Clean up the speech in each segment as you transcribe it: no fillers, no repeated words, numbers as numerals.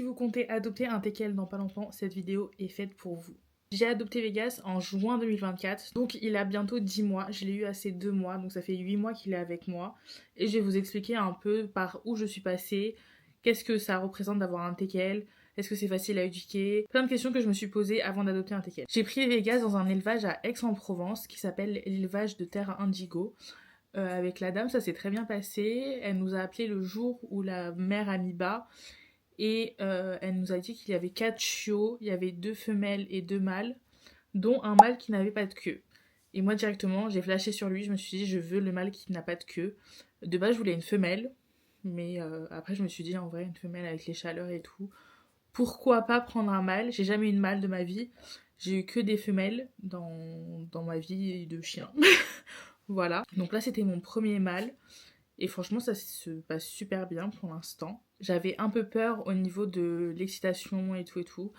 si vous comptez adopter un teckel dans pas longtemps, cette vidéo est faite pour vous. J'ai adopté Vegas en juin 2024, donc il a bientôt 10 mois. Je l'ai eu à ses 2 mois, donc ça fait 8 mois qu'il est avec moi. Et je vais vous expliquer un peu par où je suis passée, qu'est-ce que ça représente d'avoir un teckel, est-ce que c'est facile à éduquer, plein de questions que je me suis posées avant d'adopter un teckel. J'ai pris Vegas dans un élevage à Aix-en-Provence qui s'appelle l'élevage de terre indigo. Avec la dame, ça s'est très bien passé. Elle nous a appelé le jour où la mère a mis bas. Et elle nous a dit qu'il y avait 4 chiots, il y avait 2 femelles et 2 mâles, dont un mâle qui n'avait pas de queue. Et moi directement, j'ai flashé sur lui, je me suis dit je veux le mâle qui n'a pas de queue. De base je voulais une femelle, mais après je me suis dit en vrai une femelle avec les chaleurs et tout, pourquoi pas prendre un mâle. J'ai jamais eu de mâle de ma vie, j'ai eu que des femelles dans ma vie de chien. Voilà, donc là c'était mon premier mâle. Et franchement, ça se passe super bien pour l'instant. J'avais un peu peur au niveau de l'excitation et tout.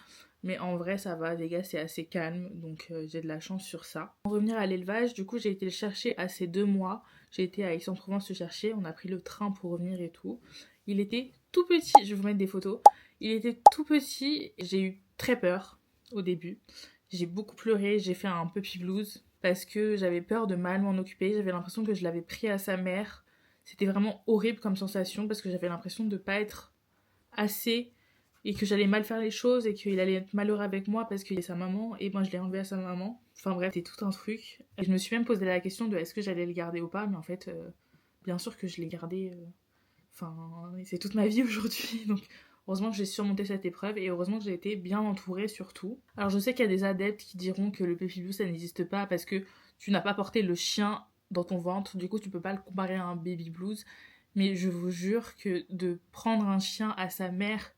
Mais en vrai, ça va. Vegas, c'est assez calme. Donc, j'ai de la chance sur ça. Pour revenir à l'élevage, du coup, j'ai été le chercher à ses 2 mois. J'ai été à Aix-en-Provence le chercher. On a pris le train pour revenir et tout. Il était tout petit. Je vais vous mettre des photos. Il était tout petit. J'ai eu très peur au début. J'ai beaucoup pleuré. J'ai fait un puppy blues. Parce que j'avais peur de mal m'en occuper. J'avais l'impression que je l'avais pris à sa mère. C'était vraiment horrible comme sensation parce que j'avais l'impression de pas être assez et que j'allais mal faire les choses et qu'il allait être malheureux avec moi parce qu'il est sa maman et moi je l'ai enlevé à sa maman. Enfin bref, c'était tout un truc. Et je me suis même posé la question de est-ce que j'allais le garder ou pas, mais en fait, bien sûr que je l'ai gardé. Enfin, c'est toute ma vie aujourd'hui, donc heureusement que j'ai surmonté cette épreuve et heureusement que j'ai été bien entourée surtout. Alors je sais qu'il y a des adeptes qui diront que le puppy blue ça n'existe pas parce que tu n'as pas porté le chien dans ton ventre, du coup tu peux pas le comparer à un baby blues, mais je vous jure que de prendre un chien à sa mère,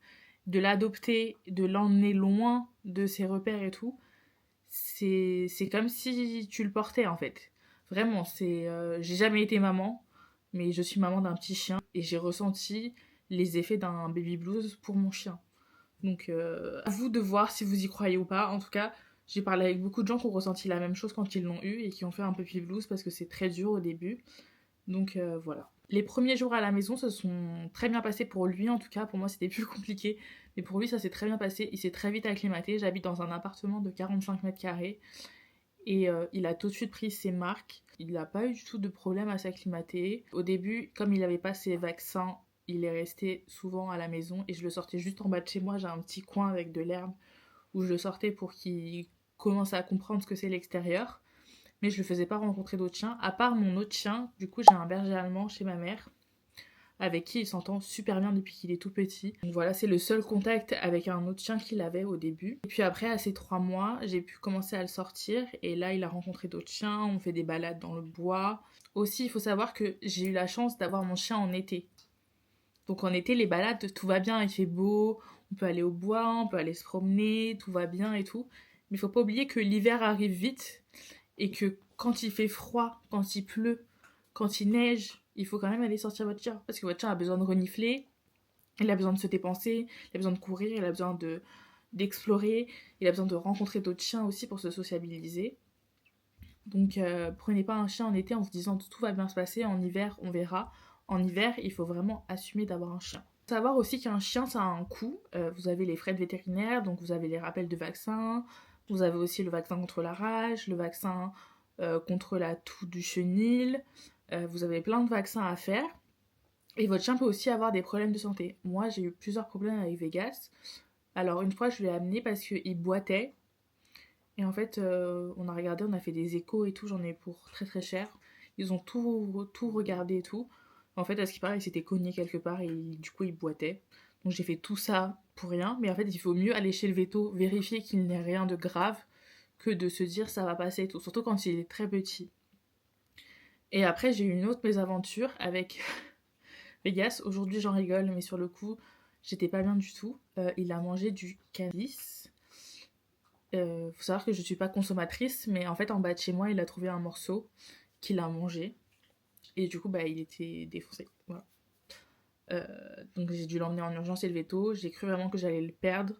de l'adopter, de l'emmener loin de ses repères et tout, c'est comme si tu le portais en fait. Vraiment, j'ai jamais été maman, mais je suis maman d'un petit chien et j'ai ressenti les effets d'un baby blues pour mon chien. Donc à vous de voir si vous y croyez ou pas. En tout cas, j'ai parlé avec beaucoup de gens qui ont ressenti la même chose quand ils l'ont eu et qui ont fait un puppy blues parce que c'est très dur au début. Donc voilà. Les premiers jours à la maison se sont très bien passés pour lui, en tout cas pour moi c'était plus compliqué, mais pour lui ça s'est très bien passé, il s'est très vite acclimaté. J'habite dans un appartement de 45 mètres carrés et il a tout de suite pris ses marques. Il n'a pas eu du tout de problème à s'acclimater. Au début, comme il n'avait pas ses vaccins, il est resté souvent à la maison et je le sortais juste en bas de chez moi. J'ai un petit coin avec de l'herbe où je le sortais pour qu'il commence à comprendre ce que c'est l'extérieur. Mais je le faisais pas rencontrer d'autres chiens, à part mon autre chien. Du coup, j'ai un berger allemand chez ma mère, avec qui il s'entend super bien depuis qu'il est tout petit. Donc voilà, c'est le seul contact avec un autre chien qu'il avait au début. Et puis après, à ses 3 mois, j'ai pu commencer à le sortir. Et là, il a rencontré d'autres chiens, on fait des balades dans le bois. Aussi, il faut savoir que j'ai eu la chance d'avoir mon chien en été. Donc en été, les balades, tout va bien, il fait beau, on peut aller au bois, on peut aller se promener, tout va bien et tout. Mais il faut pas oublier que l'hiver arrive vite et que quand il fait froid, quand il pleut, quand il neige, il faut quand même aller sortir votre chien parce que votre chien a besoin de renifler, il a besoin de se dépenser, il a besoin de courir, il a besoin d'explorer, il a besoin de rencontrer d'autres chiens aussi pour se sociabiliser. Donc prenez pas un chien en été en se disant tout va bien se passer, en hiver on verra. En hiver, il faut vraiment assumer d'avoir un chien. Faut savoir aussi qu'un chien ça a un coût. Vous avez les frais de vétérinaire, donc vous avez les rappels de vaccins, vous avez aussi le vaccin contre la rage, le vaccin contre la toux du chenil. Vous avez plein de vaccins à faire. Et votre chien peut aussi avoir des problèmes de santé. Moi, j'ai eu plusieurs problèmes avec Vegas. Alors, une fois, je l'ai amené parce qu'il boitait. Et en fait, on a regardé, on a fait des échos et tout, j'en ai pour très très cher. Ils ont tout regardé et tout. En fait, à ce qui paraît, il s'était cogné quelque part et du coup, il boitait. Donc j'ai fait tout ça pour rien. Mais en fait, il faut mieux aller chez le véto, vérifier qu'il n'y a rien de grave, que de se dire ça va passer et tout. Surtout quand il est très petit. Et après, j'ai eu une autre mésaventure avec Vegas. Aujourd'hui, j'en rigole, mais sur le coup, j'étais pas bien du tout. Il a mangé du cannabis. Faut savoir que je suis pas consommatrice, mais en fait, en bas de chez moi, il a trouvé un morceau qu'il a mangé. Et du coup, bah, il était défoncé. Voilà. Donc j'ai dû l'emmener en urgence et le veto. J'ai cru vraiment que j'allais le perdre.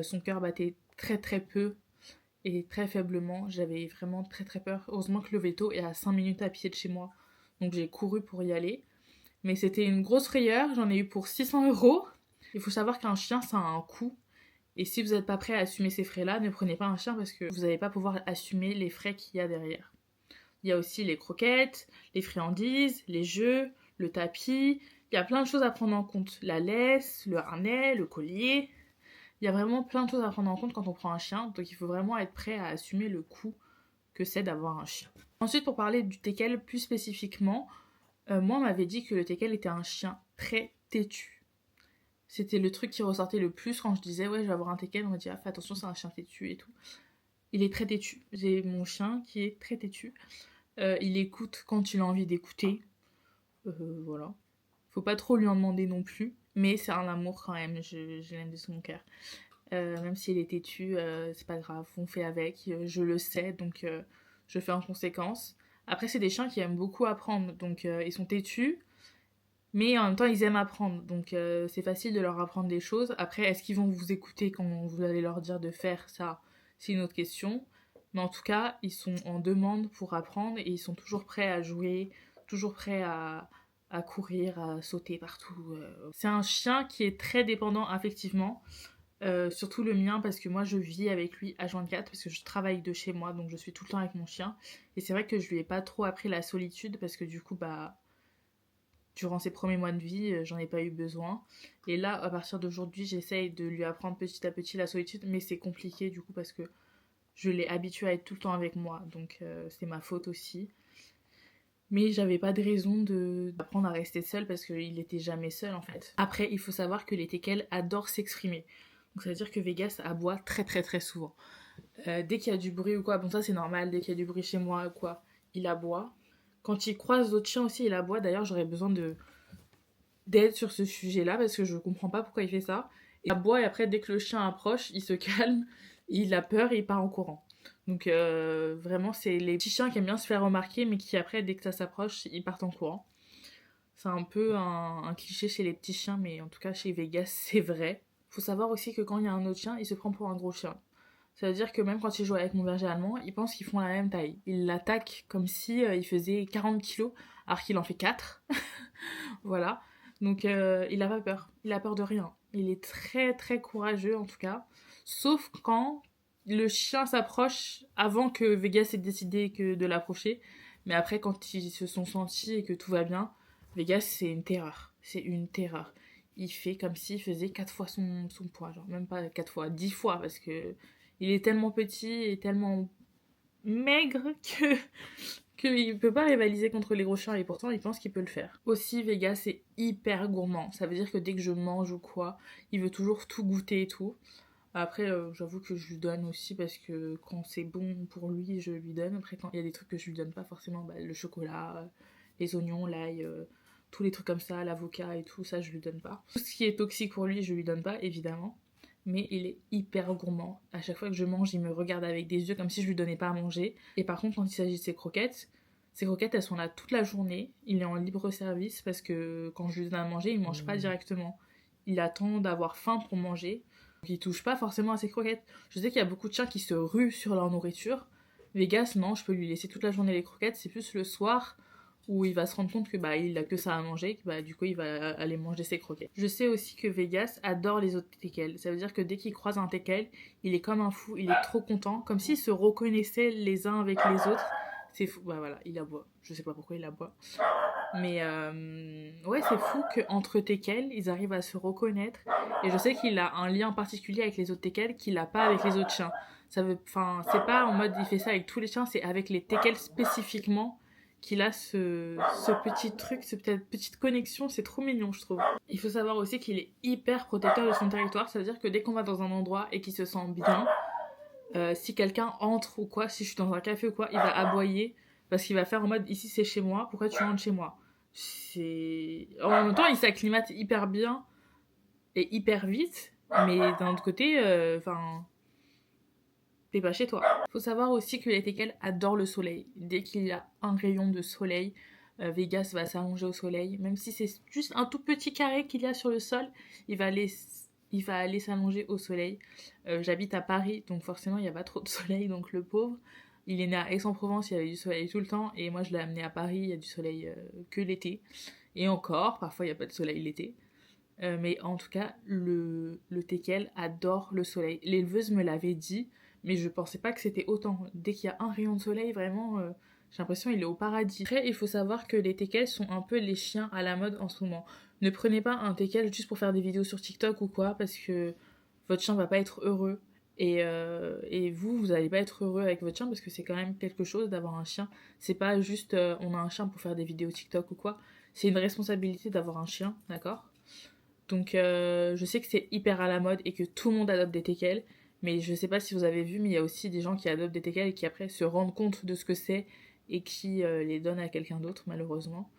Son cœur battait très très peu et très faiblement. J'avais vraiment très très peur. Heureusement que le veto est à 5 minutes à pied de chez moi. Donc j'ai couru pour y aller. Mais c'était une grosse frayeur. J'en ai eu pour 600 €. Il faut savoir qu'un chien, ça a un coût. Et si vous n'êtes pas prêt à assumer ces frais-là, ne prenez pas un chien parce que vous n'allez pas pouvoir assumer les frais qu'il y a derrière. Il y a aussi les croquettes, les friandises, les jeux, le tapis. Il y a plein de choses à prendre en compte. La laisse, le harnais, le collier. Il y a vraiment plein de choses à prendre en compte quand on prend un chien. Donc il faut vraiment être prêt à assumer le coût que c'est d'avoir un chien. Ensuite, pour parler du teckel plus spécifiquement, moi on m'avait dit que le teckel était un chien très têtu. C'était le truc qui ressortait le plus quand je disais ouais je vais avoir un teckel. On m'a dit ah fais attention c'est un chien têtu et tout. Il est très têtu. J'ai mon chien qui est très têtu. Il écoute quand il a envie d'écouter. Voilà. Faut pas trop lui en demander non plus. Mais c'est un amour quand même. Je l'aime de tout mon cœur. Même s'il est têtu, c'est pas grave. On fait avec. Je le sais. Donc je fais en conséquence. Après, c'est des chiens qui aiment beaucoup apprendre. Donc ils sont têtus. Mais en même temps, ils aiment apprendre. Donc c'est facile de leur apprendre des choses. Après, est-ce qu'ils vont vous écouter quand vous allez leur dire de faire ça? C'est une autre question. Mais en tout cas, ils sont en demande pour apprendre et ils sont toujours prêts à jouer, toujours prêts à courir, à sauter partout. C'est un chien qui est très dépendant affectivement, surtout le mien parce que moi je vis avec lui H24 parce que je travaille de chez moi donc je suis tout le temps avec mon chien. Et c'est vrai que je lui ai pas trop appris la solitude parce que du coup, durant ses premiers mois de vie, j'en ai pas eu besoin. Et là, à partir d'aujourd'hui, j'essaye de lui apprendre petit à petit la solitude, mais c'est compliqué du coup parce que je l'ai habitué à être tout le temps avec moi, donc c'est ma faute aussi. Mais j'avais pas de raison d'apprendre à rester seul parce qu'il était jamais seul en fait. Après, il faut savoir que les teckels adorent s'exprimer. Donc ça veut dire que Vegas aboie très très très souvent. Dès qu'il y a du bruit ou quoi, bon ça c'est normal, dès qu'il y a du bruit chez moi ou quoi, il aboie. Quand il croise d'autres chiens aussi, il aboie. D'ailleurs, j'aurais besoin d'aide sur ce sujet-là parce que je comprends pas pourquoi il fait ça. Il aboie et après, dès que le chien approche, il se calme, il a peur et il part en courant. Donc vraiment, c'est les petits chiens qui aiment bien se faire remarquer, mais qui après, dès que ça s'approche, ils partent en courant. C'est un peu un cliché chez les petits chiens, mais en tout cas chez Vegas, c'est vrai. Faut savoir aussi que quand il y a un autre chien, il se prend pour un gros chien. Ça veut dire que même quand il joue avec mon berger allemand, ils pensent qu'ils font la même taille. Ils l'attaquent comme si il faisait 40 kilos, alors qu'il en fait 4. Voilà. Donc il a pas peur. Il a peur de rien. Il est très très courageux en tout cas. Sauf quand le chien s'approche avant que Vegas ait décidé de l'approcher. Mais après, quand ils se sont sentis et que tout va bien, Vegas, c'est une terreur. C'est une terreur. Il fait comme s'il faisait 4 fois son poids. Genre, même pas 4 fois, 10 fois. Parce que il est tellement petit et tellement maigre qu'il peut pas rivaliser contre les gros chiens et pourtant il pense qu'il peut le faire. Aussi, Vegas est hyper gourmand. Ça veut dire que dès que je mange ou quoi, il veut toujours tout goûter et tout. Après, j'avoue que je lui donne aussi parce que quand c'est bon pour lui, je lui donne. Après, quand il y a des trucs que je lui donne pas forcément, le chocolat, les oignons, l'ail, tous les trucs comme ça, l'avocat et tout, ça je lui donne pas. Tout ce qui est toxique pour lui, je lui donne pas, évidemment. Mais il est hyper gourmand. À chaque fois que je mange, il me regarde avec des yeux comme si je lui donnais pas à manger. Et par contre, quand il s'agit de ses croquettes, elles sont là toute la journée. Il est en libre service parce que quand je lui donne à manger, il mange pas directement. Il attend d'avoir faim pour manger. Donc il touche pas forcément à ses croquettes. Je sais qu'il y a beaucoup de chiens qui se ruent sur leur nourriture. Vegas, non, je peux lui laisser toute la journée les croquettes. C'est plus le soir où il va se rendre compte que il a que ça à manger, que du coup il va aller manger ses croquettes. Je sais aussi que Vegas adore les autres teckels. Ça veut dire que dès qu'il croise un teckel, il est comme un fou, il est trop content, comme s'ils se reconnaissaient les uns avec les autres. C'est fou, voilà, il aboie. Je sais pas pourquoi il aboie. Mais ouais, c'est fou qu'entre teckels, ils arrivent à se reconnaître. Et je sais qu'il a un lien particulier avec les autres teckels qu'il n'a pas avec les autres chiens. C'est pas en mode il fait ça avec tous les chiens, c'est avec les teckels spécifiquement qu'il a ce petit truc, cette petite connexion. C'est trop mignon, je trouve. Il faut savoir aussi qu'il est hyper protecteur de son territoire. Ça veut dire que dès qu'on va dans un endroit et qu'il se sent bien, si quelqu'un entre ou quoi, si je suis dans un café ou quoi, il va aboyer parce qu'il va faire en mode ici c'est chez moi, pourquoi tu rentres chez moi? En même temps, il s'acclimate hyper bien et hyper vite, mais d'un autre côté, t'es pas chez toi. Faut savoir aussi que les teckels adorent le soleil. Dès qu'il y a un rayon de soleil, Vegas va s'allonger au soleil. Même si c'est juste un tout petit carré qu'il y a sur le sol, il va aller s'allonger au soleil. J'habite à Paris, donc forcément il n'y a pas trop de soleil, donc le pauvre. Il est né à Aix-en-Provence, il y avait du soleil tout le temps, et moi je l'ai amené à Paris, il y a du soleil que l'été. Et encore, parfois il n'y a pas de soleil l'été. Mais en tout cas, le teckel adore le soleil. L'éleveuse me l'avait dit, mais je pensais pas que c'était autant. Dès qu'il y a un rayon de soleil, vraiment, j'ai l'impression qu'il est au paradis. Après, il faut savoir que les teckels sont un peu les chiens à la mode en ce moment. Ne prenez pas un teckel juste pour faire des vidéos sur TikTok ou quoi, parce que votre chien va pas être heureux. Et vous allez pas être heureux avec votre chien parce que c'est quand même quelque chose d'avoir un chien. C'est pas juste on a un chien pour faire des vidéos TikTok ou quoi. C'est une responsabilité d'avoir un chien, d'accord? Donc je sais que c'est hyper à la mode et que tout le monde adopte des teckels, mais je sais pas si vous avez vu, mais il y a aussi des gens qui adoptent des teckels et qui après se rendent compte de ce que c'est et qui les donnent à quelqu'un d'autre malheureusement.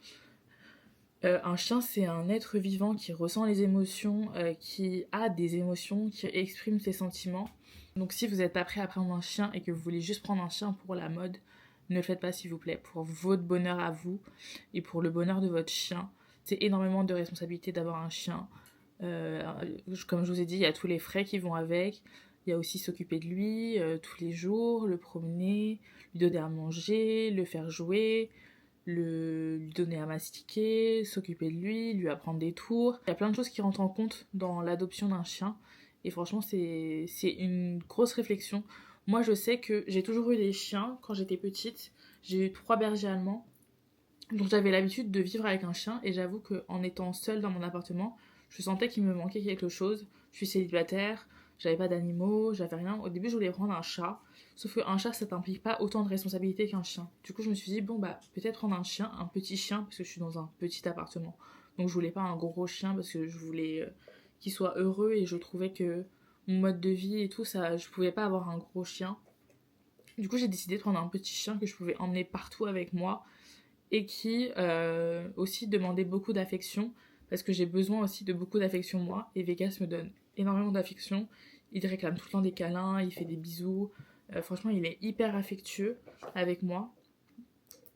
Un chien, c'est un être vivant qui ressent les émotions, qui a des émotions, qui exprime ses sentiments. Donc si vous êtes pas prêt à prendre un chien et que vous voulez juste prendre un chien pour la mode, ne le faites pas s'il vous plaît, pour votre bonheur à vous et pour le bonheur de votre chien. C'est énormément de responsabilité d'avoir un chien. Euh, Comme je vous ai dit, il y a tous les frais qui vont avec. Il y a aussi s'occuper de lui tous les jours, le promener, lui donner à manger, le faire jouer, lui donner à mastiquer, s'occuper de lui apprendre des tours. Il y a plein de choses qui rentrent en compte dans l'adoption d'un chien. Et franchement, c'est une grosse réflexion. Moi, je sais que j'ai toujours eu des chiens quand j'étais petite. J'ai eu 3 bergers allemands. Donc j'avais l'habitude de vivre avec un chien. Et j'avoue qu'en étant seule dans mon appartement, je sentais qu'il me manquait quelque chose. Je suis célibataire, j'avais pas d'animaux, j'avais rien. Au début, je voulais prendre un chat. Sauf qu'un chat, ça t'implique pas autant de responsabilités qu'un chien. Du coup, je me suis dit, bon, bah, peut-être prendre un chien, un petit chien, parce que je suis dans un petit appartement. Donc, je voulais pas un gros chien, parce que je voulais qu'il soit heureux, et je trouvais que mon mode de vie et tout, ça, je pouvais pas avoir un gros chien. Du coup, j'ai décidé de prendre un petit chien que je pouvais emmener partout avec moi, et qui aussi demandait beaucoup d'affection, parce que j'ai besoin aussi de beaucoup d'affection moi, et Vegas me donne énormément d'affection. Il réclame tout le temps des câlins, il fait des bisous. Franchement, il est hyper affectueux avec moi.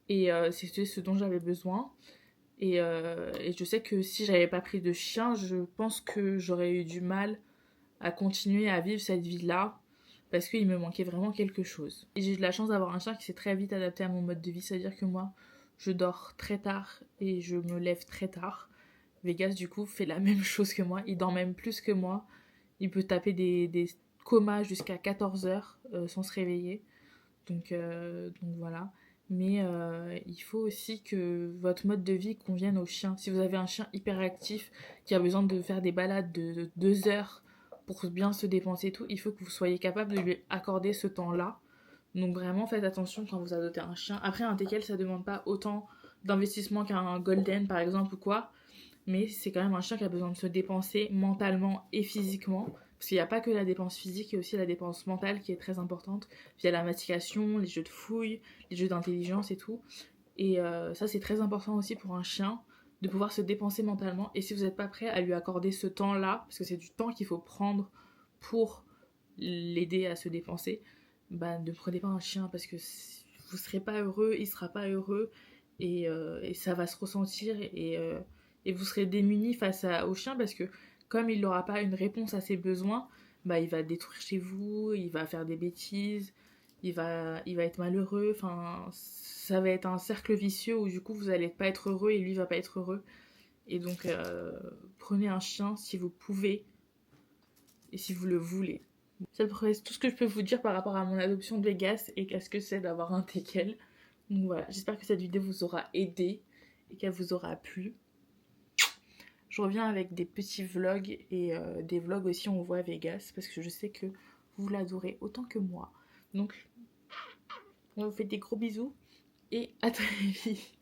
Et c'était ce dont j'avais besoin. Et je sais que si j'avais pas pris de chien, je pense que j'aurais eu du mal à continuer à vivre cette vie-là. Parce qu'il me manquait vraiment quelque chose. Et j'ai eu de la chance d'avoir un chien qui s'est très vite adapté à mon mode de vie. C'est-à-dire que moi, je dors très tard et je me lève très tard. Vegas, du coup, fait la même chose que moi. Il dort même plus que moi. Il peut taper des comas jusqu'à 14 heures sans se réveiller. Donc voilà. Mais il faut aussi que votre mode de vie convienne au chien. Si vous avez un chien hyper actif qui a besoin de faire des balades de 2 heures pour bien se dépenser et tout, il faut que vous soyez capable de lui accorder ce temps-là. Donc vraiment faites attention quand vous adoptez un chien. Après un teckel ça demande pas autant d'investissement qu'un golden par exemple ou quoi, mais c'est quand même un chien qui a besoin de se dépenser mentalement et physiquement. Parce qu'il n'y a pas que la dépense physique, il y a aussi la dépense mentale qui est très importante, via la mastication, les jeux de fouille, les jeux d'intelligence et tout. Et ça, c'est très important aussi pour un chien, de pouvoir se dépenser mentalement. Et si vous n'êtes pas prêt à lui accorder ce temps-là, parce que c'est du temps qu'il faut prendre pour l'aider à se dépenser, bah ne prenez pas un chien parce que vous serez pas heureux, il sera pas heureux et ça va se ressentir et vous serez démunis au chien parce que comme il n'aura pas une réponse à ses besoins, bah il va détruire chez vous, il va faire des bêtises, il va être malheureux, enfin ça va être un cercle vicieux où du coup vous allez pas être heureux et lui va pas être heureux. Et donc prenez un chien si vous pouvez et si vous le voulez. C'est tout ce que je peux vous dire par rapport à mon adoption de Vegas et qu'est-ce que c'est d'avoir un teckel. Donc voilà, j'espère que cette vidéo vous aura aidé et qu'elle vous aura plu. Je reviens avec des petits vlogs et des vlogs aussi on voit Vegas parce que je sais que vous l'adorez autant que moi. Donc on vous fait des gros bisous et à très vite.